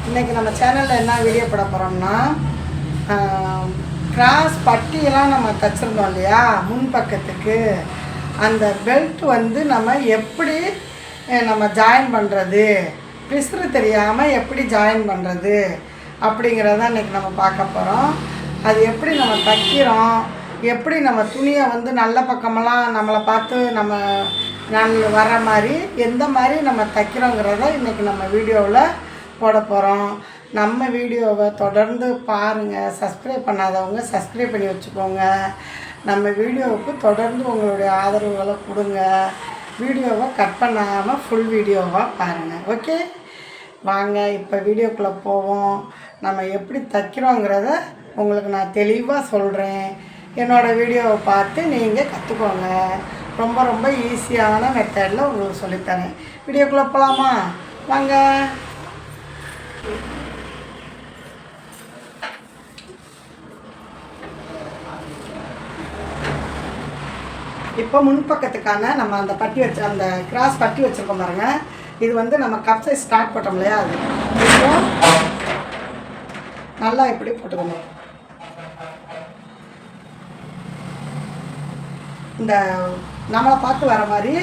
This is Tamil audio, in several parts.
இன்றைக்கி நம்ம சேனலில் என்ன வீடியோ போட போகிறோம்னா, கிராஸ் பட்டியெல்லாம் நம்ம தைச்சிருந்தோம் இல்லையா முன்பக்கத்துக்கு, அந்த பெல்ட் வந்து நம்ம எப்படி நம்ம ஜாயின் பண்ணுறது, பிசுறு தெரியாமல் எப்படி ஜாயின் பண்ணுறது அப்படிங்கிறத இன்றைக்கி நம்ம பார்க்க போகிறோம். அது எப்படி நம்ம தைக்கிறோம், எப்படி நம்ம துணியை வந்து நல்ல பக்கமெல்லாம் நம்மளை பார்த்து நம்ம வர மாதிரி எந்த மாதிரி நம்ம தைக்கிறோங்கிறத இன்றைக்கி நம்ம வீடியோவில் போட போகிறோம். நம்ம வீடியோவை தொடர்ந்து பாருங்கள். சப்ஸ்கிரைப் பண்ணாதவங்க சப்ஸ்கிரைப் பண்ணி வச்சுக்கோங்க. நம்ம வீடியோவுக்கு தொடர்ந்து உங்களுடைய ஆதரவுகளை கொடுங்க. வீடியோவை கட் பண்ணாமல் ஃபுல் வீடியோவாக பாருங்கள். ஓகே, வாங்க இப்போ வீடியோக்குள்ளே போவோம். நம்ம எப்படி தைக்கிறோங்கிறத உங்களுக்கு நான் தெளிவாக சொல்கிறேன். என்னோடய வீடியோவை பார்த்து நீங்கள் கற்றுக்கோங்க. ரொம்ப ரொம்ப ஈஸியான மெத்தடில் உங்களுக்கு சொல்லித்தரேன். வீடியோக்குள்ளே போகலாமா? வாங்க. இப்போ முன்பக்கத்துக்கான நம்ம அந்த பட்டி வச்சு அந்த கிராஸ் பட்டி வச்சுருக்கோம் பாருங்கள். இது வந்து நம்ம கப் சைஸ் ஸ்டார்ட் போட்டோம் இல்லையா, அது இப்போ நல்லா இப்படி போட்டுக்கணும். இந்த நம்மளை பார்த்து வர மாதிரி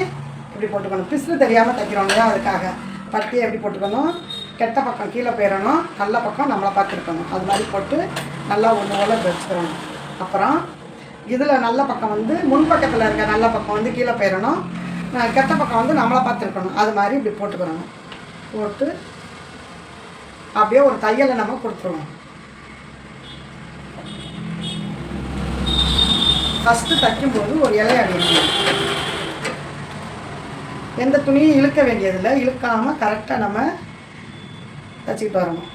இப்படி போட்டுக்கணும். பிசுறு தெரியாமல் தைக்கிறோம் இல்லையா, அதுக்காக பட்டியை எப்படி போட்டுக்கணும். கெட்ட பக்கம் கீழே போயிடணும், நல்ல பக்கம் நம்மளை பார்த்து இருக்கணும். அது மாதிரி போட்டு நல்லா ஒன்று போல வச்சுக்கிறணும். அப்புறம் இதில் நல்ல பக்கம் வந்து முன்பக்கத்தில் இருக்க நல்ல பக்கம் வந்து கீழே போயிடணும், கெட்ட பக்கம் வந்து நம்மளை பார்த்துருக்கணும். அது மாதிரி இப்படி போட்டுக்கிறணும். போட்டு அப்படியே ஒரு தையலை நம்ம கொடுத்துருவோம். ஃபஸ்ட்டு தைக்கும்போது ஒரு இலை அடிக்கணும். எந்த துணியும் இழுக்க வேண்டியதில்லை. இழுக்காமல் கரெக்டாக நம்ம தைச்சிக்கிட்டு வரணும்.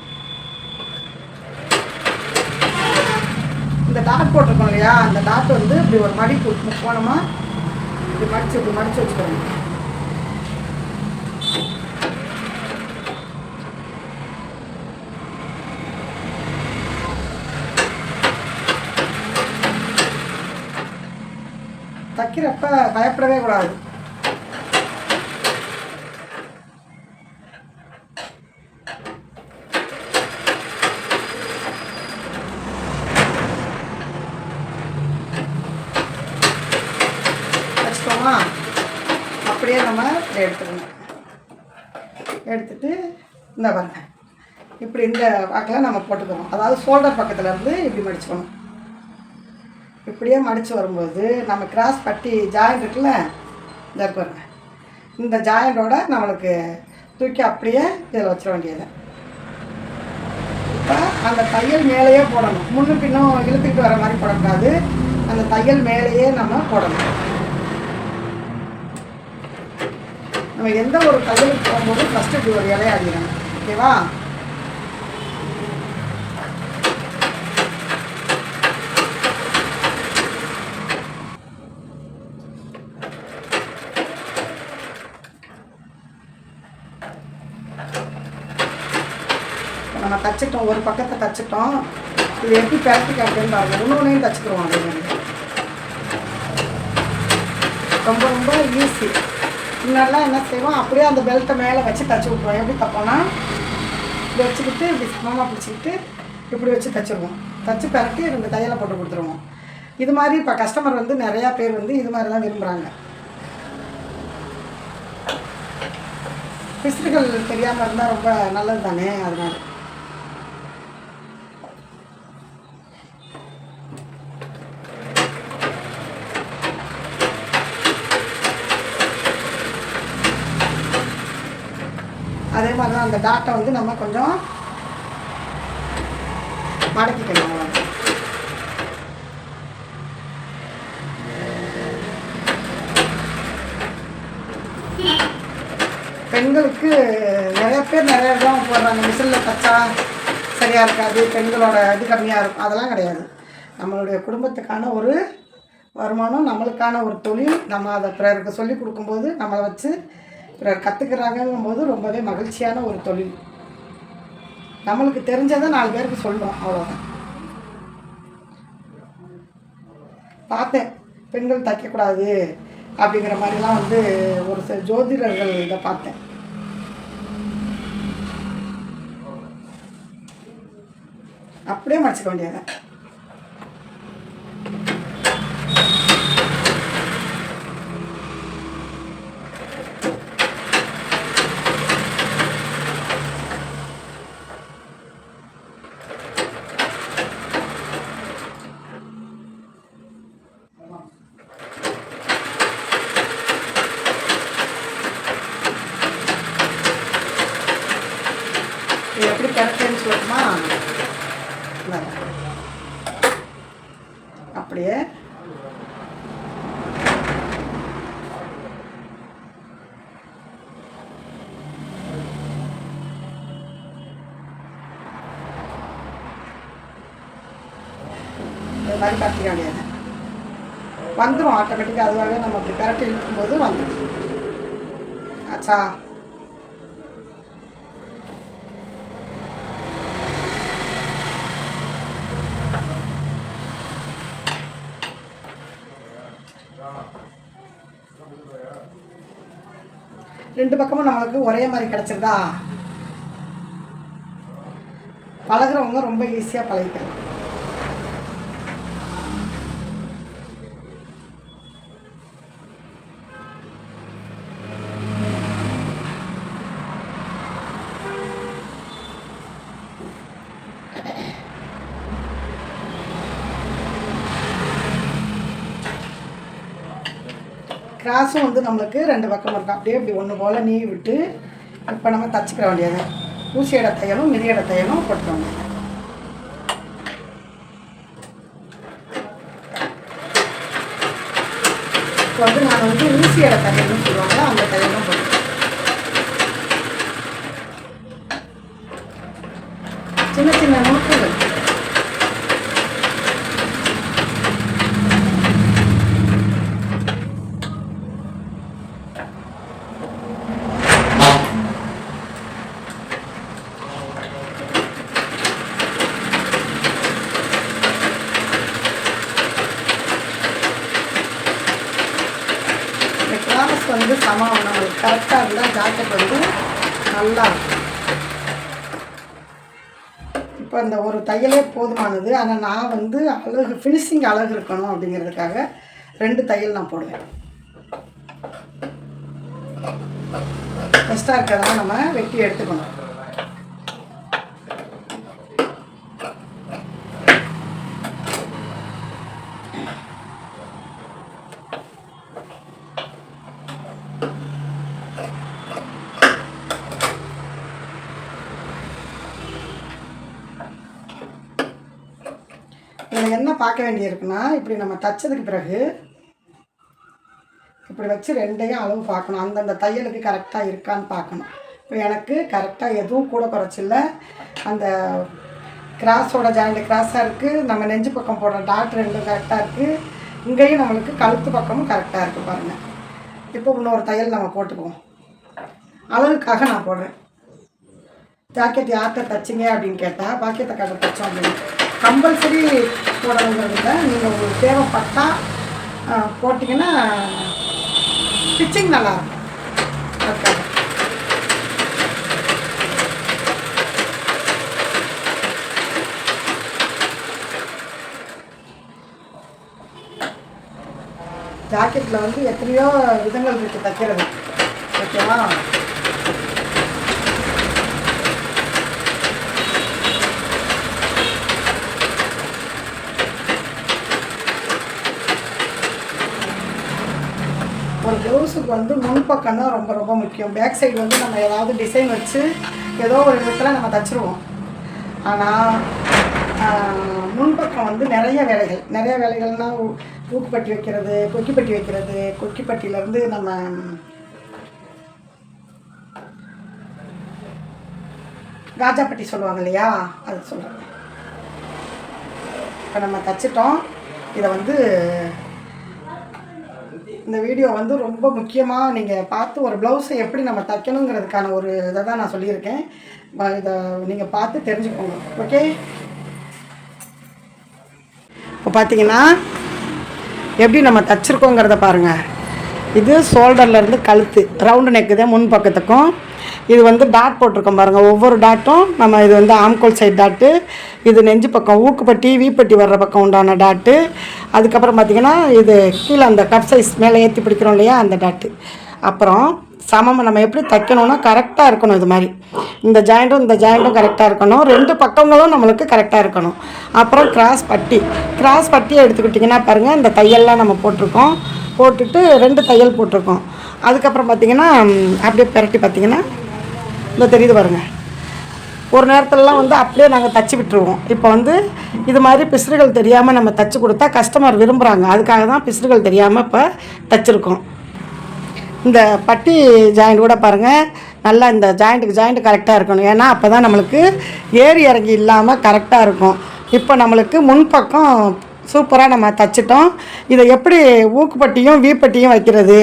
இந்த டாட் போட்டிருக்கோம் இல்லையா, அந்த டாட் வந்து இப்படி ஒரு மடிப்பு முக்கோணமாக இப்படி மடித்து வச்சுக்கணும். தைக்கிறப்ப பயப்படவே கூடாது. வச்சுக்கோமா, அப்படியே நம்ம எடுத்துக்கணும். எடுத்துட்டு இந்த பாருங்க, இப்படி இந்த வாக்கில் நம்ம போட்டுக்கணும். அதாவது ஷோல்டர் பக்கத்தில் இருந்து இப்படி மடிச்சுக்கணும். இப்படியே மடித்து வரும்போது நம்ம கிராஸ் பட்டி ஜாயிண்ட் இருக்குல்ல, இந்த பாருங்க, இந்த ஜாயிண்டோட நம்மளுக்கு தூக்கி அப்படியே இதில் வச்சிட வேண்டியது. இப்போ அந்த தையல் மேலேயே போடணும். முன்னு பின்னும் இழுத்துக்கிட்டு வர மாதிரி போடக்கூடாது. அந்த தையல் மேலேயே நம்ம போடணும். நம்ம எந்த ஒரு தையலுக்கு போகும்போது ஃபஸ்ட்டு இப்படி ஒரு இலையை அடிக்கணும். ஓகேவா? நம்ம தைச்சிட்டோம், ஒரு பக்கத்தை தைச்சிட்டோம். இது எப்படி பேரட்டிக்கு அப்படின்னு பாருங்கள். இன்னொன்னையும் தைச்சிக்கிறோம். அதே மாதிரி ரொம்ப ரொம்ப ஈஸி. முன்னாடிலாம் என்ன செய்வோம், அப்படியே அந்த பெல்ட்டை மேலே வச்சு தைச்சி விட்ருவோம். எப்படி தைப்போம்னா இப்படி வச்சுக்கிட்டு இப்படி சமமாக பிடிச்சிக்கிட்டு இப்படி வச்சு தைச்சிருவோம். தைச்சி பரட்டி 2 தையலை போட்டு கொடுத்துருவோம். இது மாதிரி இப்போ கஸ்டமர் வந்து நிறையா பேர் வந்து இது மாதிரி தான் விரும்புகிறாங்க. பிசுறுகள் தெரியாமல் இருந்தால் ரொம்ப நல்லது தானே. அதனால அதே மாதிரி தான் அந்த டாட்டை வந்து நம்ம கொஞ்சம் மடக்கிக்கணும். பெண்களுக்கு நிறைய பேர் நிறைய இடம் போடுறாங்க. மிஷினில் தைச்சா சரியாக இருக்காது, பெண்களோட இது கம்மியாக இருக்கும். அதெல்லாம் கிடையாது. நம்மளுடைய குடும்பத்துக்கான ஒரு வருமானம், நம்மளுக்கான ஒரு தொழில். நம்ம அதை பிறருக்கு சொல்லி கொடுக்கும்போது நம்மளை வச்சு பிறர் கற்றுக்கிறாங்கும் போது ரொம்பவே மகிழ்ச்சியான ஒரு தொழில். நம்மளுக்கு தெரிஞ்சதை 4 பேருக்கு சொல்கிறோம், அவ்வளோதான். பார்த்தேன் பெண்கள் தைக்கக்கூடாது அப்படிங்கிற மாதிரிலாம் வந்து ஒரு சில ஜோதிடர்கள் இதை பார்த்தேன். அப்படியே மடிச்சுக்க வேண்டியது. இது எப்படி கரெக்டுன்னு சொல்லணுமா? அப்படியே இது மாதிரி கட்டிக்க வேண்டியது வந்துடும் ஆட்டோமேட்டிக்காக. அதுவாகவே நம்ம அப்படி கரெக்ட் இருக்கும்போது வந்துடும். ஆச்சா? ரெண்டு பக்கமும் நம்மளுக்கு ஒரே மாதிரி கிடச்சிருதா? பழகிறவங்க ரொம்ப ஈஸியாக பழகிக்கலாம். கிராஸும் வந்து நம்மளுக்கு ரெண்டு பக்கம் இருக்கும். அப்படியே இப்படி ஒன்று போல் நீவி விட்டு இப்போ நம்ம தச்சுக்கிற வேண்டியது. ஊசி இட தையலும் மிதி இட தையலும் போட்டுக்கோங்க. இப்போ வந்து நான் வந்து ஊசி இட தையல்னு சொல்லுவாங்க, அந்த தையலும் போட்டு சின்ன சின்ன நோக்குகள். வந்து சமம் நம்மளுக்கு கரெக்டாக இருந்தால் ஜாக்கெட் வந்து நல்லா இருக்கும். இப்போ இந்த ஒரு தையலே போதுமானது. ஆனால் நான் வந்து அழகு ஃபினிஷிங் அழகு இருக்கணும் அப்படிங்கிறதுக்காக 2 தையல் நான் போடுவேன். பெஸ்ட்டாக இருக்கிறதெல்லாம் நம்ம வெட்டி எடுத்துக்கணும். இதில் என்ன பார்க்க வேண்டியிருக்குன்னா, இப்படி நம்ம தைச்சதுக்கு பிறகு இப்படி வச்சு 2யும் அளவு பார்க்கணும். அந்தந்த தையலுக்கு கரெக்டாக இருக்கான்னு பார்க்கணும். இப்போ எனக்கு கரெக்டாக எதுவும் கூட குறைச்சில்ல. அந்த கிராஸோட ஜாயிண்ட் கிராஸாக இருக்குது. நம்ம நெஞ்சு பக்கம் போடுற டாட் 2 கரெக்டாக இருக்குது. இங்கேயும் நம்மளுக்கு கழுத்து பக்கமும் கரெக்டாக இருக்குது பாருங்கள். இப்போ இன்னொரு தையல் நம்ம போட்டுக்குவோம். அளவுக்காக நான் போடுறேன். ஜாக்கெட் யார்கிட்ட தைச்சிங்க அப்படின்னு கேட்டால் பாக்கியத்தை கடை தைச்சோம் அப்படின்னு கம்பல்சரி போடணுங்கிறதுல நீங்கள் உங்களுக்கு தேவைப்பட்டால் போட்டிங்கன்னா ஸ்டிச்சிங் நல்லாயிருக்கும். அதுக்காக ஜாக்கெட்டில் வந்து எத்தனையோ விதங்கள் இருக்குது தைக்கிறது. ஓகேவா? ஒரு ப்ளவுஸுக்கு வந்து முன்பக்கம் தான் ரொம்ப ரொம்ப முக்கியம். பேக் சைடு வந்து நம்ம ஏதாவது டிசைன் வச்சு ஏதோ ஒரு விதத்தில் நம்ம தைச்சிருவோம். ஆனால் முன்பக்கம் வந்து நிறைய வேலைகள்னால் ஊக்குப்பட்டி வைக்கிறது, கொக்கிப்பட்டி வைக்கிறது, கொக்கிப்பட்டியிலேருந்து நம்ம காஜாப்பட்டி சொல்லுவாங்க இல்லையா, அது சொல்கிறேன். இப்போ நம்ம தைச்சிட்டோம். இதை வந்து இந்த வீடியோ வந்து ரொம்ப முக்கியமாக நீங்கள் பார்த்து ஒரு ப்ளவுஸை எப்படி நம்ம தைக்கணுங்கிறதுக்கான ஒரு இதை தான் நான் சொல்லியிருக்கேன். இதை நீங்கள் பார்த்து தெரிஞ்சுக்கோங்க. ஓகே? இப்போ பார்த்தீங்கன்னா எப்படி நம்ம தைச்சிருக்கோங்கிறத பாருங்கள். இது ஷோல்டர்லேருந்து கழுத்து ரவுண்டு நெக்கு தான் முன் பக்கத்துக்கும். இது வந்து டாட் போட்டிருக்கோம் பாருங்கள், ஒவ்வொரு டாட்டும் நம்ம இது வந்து ஆம்கோல் சைட் டாட்டு, இது நெஞ்சு பக்கம் ஊக்குப்பட்டி வீப்பட்டி வர்ற பக்கம் உண்டான டாட்டு. அதுக்கப்புறம் பார்த்திங்கன்னா இது கீழே அந்த கப் சைஸ் மேலே ஏற்றி பிடிக்கிறோம் இல்லையா அந்த டாட்டு. அப்புறம் நம்ம எப்படி தைக்கணும்னா கரெக்டாக இருக்கணும். இது மாதிரி இந்த ஜாயிண்ட்டும் கரெக்டாக இருக்கணும், 2 பக்கங்களும் நம்மளுக்கு கரெக்டாக இருக்கணும். அப்புறம் கிராஸ் பட்டியை எடுத்துக்கிட்டிங்கன்னா பாருங்கள், இந்த தையல்லாம் நம்ம போட்டிருக்கோம், போட்டுட்டு 2 தையல் போட்டிருக்கோம். அதுக்கப்புறம் பார்த்திங்கன்னா அப்படியே பெரட்டி பார்த்திங்கன்னா இந்த தெரியுது பாருங்கள். ஒரு நேரத்துலலாம் வந்து அப்படியே நாங்கள் தச்சு விட்டுருவோம். இப்போ வந்து இது மாதிரி பிசுறுகள் தெரியாமல் நம்ம தச்சு கொடுத்தா கஸ்டமர் விரும்புகிறாங்க, அதுக்காக தான் பிசுறுகள் தெரியாமல் இப்போ தச்சுருக்கோம். இந்த பட்டி ஜாயிண்ட் கூட பாருங்கள், நல்லா இந்த ஜாயிண்ட்டு கரெக்டாக இருக்கணும். ஏன்னா அப்போ தான் நம்மளுக்கு ஏறி இறங்கி இல்லாமல் கரெக்டாக இருக்கும். இப்போ நம்மளுக்கு முன்பக்கம் சூப்பராக நம்ம தச்சிட்டோம். இதை எப்படி ஊக்குப்பட்டியும் வீப்பட்டியும் வைக்கிறது,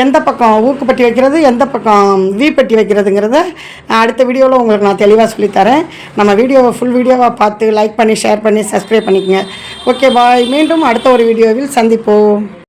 எந்த பக்கம் ஊக்குப்பட்டி வைக்கிறது எந்த பக்கம் வீப்பட்டி வைக்கிறதுங்கிறத அடுத்த வீடியோவில் உங்களுக்கு நான் தெளிவாக சொல்லித்தரேன். நம்ம வீடியோவை ஃபுல் வீடியோவாக பார்த்து லைக் பண்ணி ஷேர் பண்ணி சப்ஸ்கிரைப் பண்ணிக்கோங்க. ஓகே பாய், மீண்டும் அடுத்த ஒரு வீடியோவில் சந்திப்போம்.